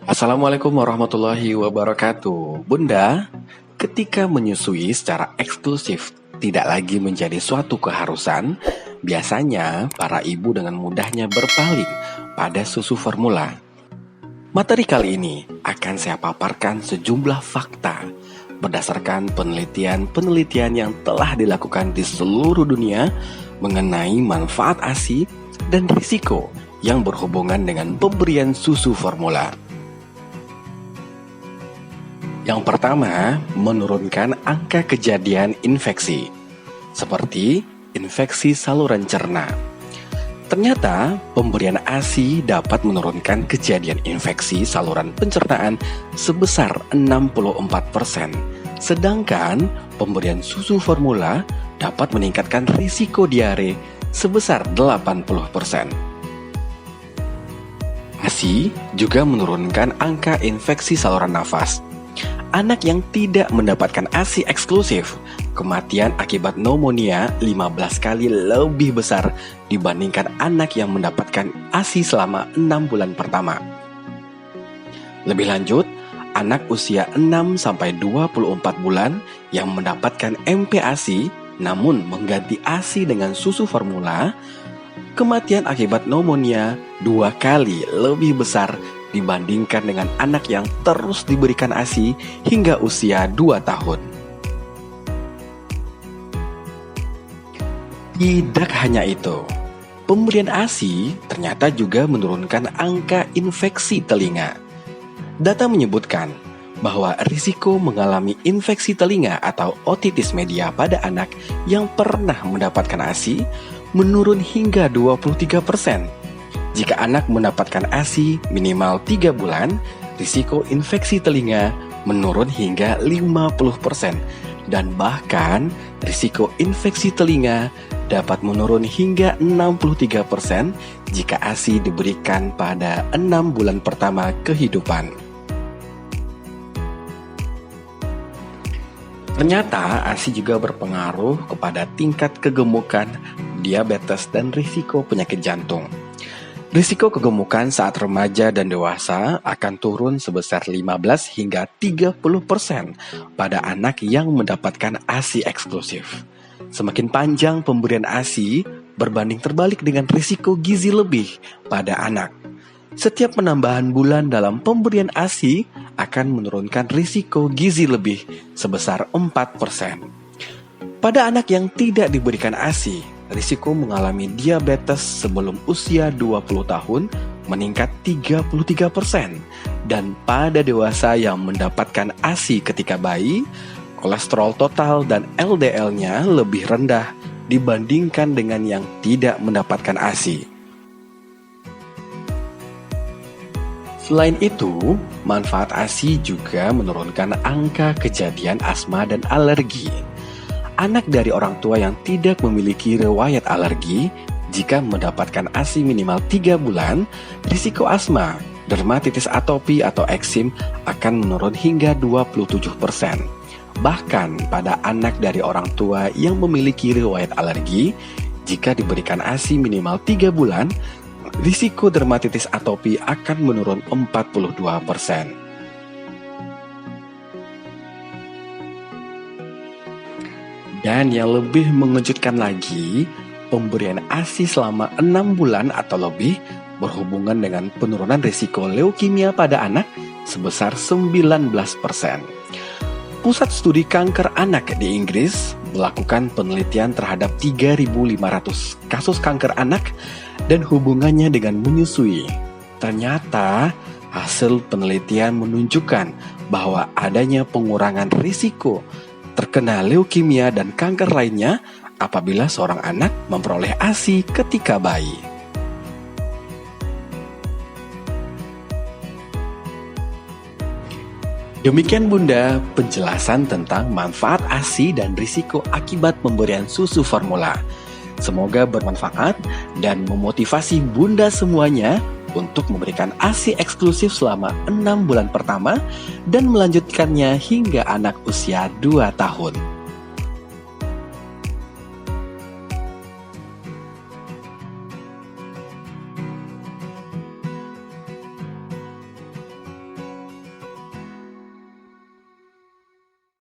Assalamualaikum warahmatullahi wabarakatuh. Bunda, ketika menyusui secara eksklusif tidak lagi menjadi suatu keharusan, biasanya para ibu dengan mudahnya berpaling pada susu formula. Materi kali ini akan saya paparkan sejumlah fakta berdasarkan penelitian-penelitian yang telah dilakukan di seluruh dunia mengenai manfaat ASI dan risiko yang berhubungan dengan pemberian susu formula. Yang pertama, menurunkan angka kejadian infeksi, seperti infeksi saluran cerna. Ternyata, pemberian ASI dapat menurunkan kejadian infeksi saluran pencernaan sebesar 64%, sedangkan pemberian susu formula dapat meningkatkan risiko diare sebesar 80%. ASI juga menurunkan angka infeksi saluran nafas. Anak yang tidak mendapatkan ASI eksklusif, kematian akibat pneumonia 15 kali lebih besar dibandingkan anak yang mendapatkan ASI selama 6 bulan pertama. Lebih lanjut, anak usia 6-24 bulan yang mendapatkan MPASI namun mengganti ASI dengan susu formula, kematian akibat pneumonia 2 kali lebih besar dibandingkan dengan anak yang terus diberikan ASI hingga usia 2 tahun. Tidak hanya itu, pemberian ASI ternyata juga menurunkan angka infeksi telinga. Data menyebutkan bahwa risiko mengalami infeksi telinga atau otitis media pada anak yang pernah mendapatkan ASI menurun hingga 23%. Jika anak mendapatkan ASI minimal 3 bulan, risiko infeksi telinga menurun hingga 50%, dan bahkan risiko infeksi telinga dapat menurun hingga 63% jika ASI diberikan pada 6 bulan pertama kehidupan. Ternyata ASI juga berpengaruh kepada tingkat kegemukan, diabetes, dan risiko penyakit jantung. Risiko kegemukan saat remaja dan dewasa akan turun sebesar 15 hingga 30% pada anak yang mendapatkan ASI eksklusif. Semakin panjang pemberian ASI berbanding terbalik dengan risiko gizi lebih pada anak. Setiap penambahan bulan dalam pemberian ASI akan menurunkan risiko gizi lebih sebesar 4%. Pada anak yang tidak diberikan ASI, risiko mengalami diabetes sebelum usia 20 tahun meningkat 33%. Dan pada dewasa yang mendapatkan ASI ketika bayi, kolesterol total dan LDL-nya lebih rendah dibandingkan dengan yang tidak mendapatkan ASI. Selain itu, manfaat ASI juga menurunkan angka kejadian asma dan alergi. Anak dari orang tua yang tidak memiliki riwayat alergi, jika mendapatkan ASI minimal 3 bulan, risiko asma, dermatitis atopi atau eksim akan menurun hingga 27%. Bahkan pada anak dari orang tua yang memiliki riwayat alergi, jika diberikan ASI minimal 3 bulan, risiko dermatitis atopi akan menurun 42%. Dan yang lebih mengejutkan lagi, pemberian ASI selama 6 bulan atau lebih berhubungan dengan penurunan risiko leukemia pada anak sebesar 19%. Pusat Studi Kanker Anak di Inggris melakukan penelitian terhadap 3.500 kasus kanker anak dan hubungannya dengan menyusui. Ternyata hasil penelitian menunjukkan bahwa adanya pengurangan risiko terkena leukemia dan kanker lainnya apabila seorang anak memperoleh ASI ketika bayi. Demikian Bunda, penjelasan tentang manfaat ASI dan risiko akibat pemberian susu formula. Semoga bermanfaat dan memotivasi Bunda semuanya untuk memberikan ASI eksklusif selama 6 bulan pertama dan melanjutkannya hingga anak usia 2 tahun.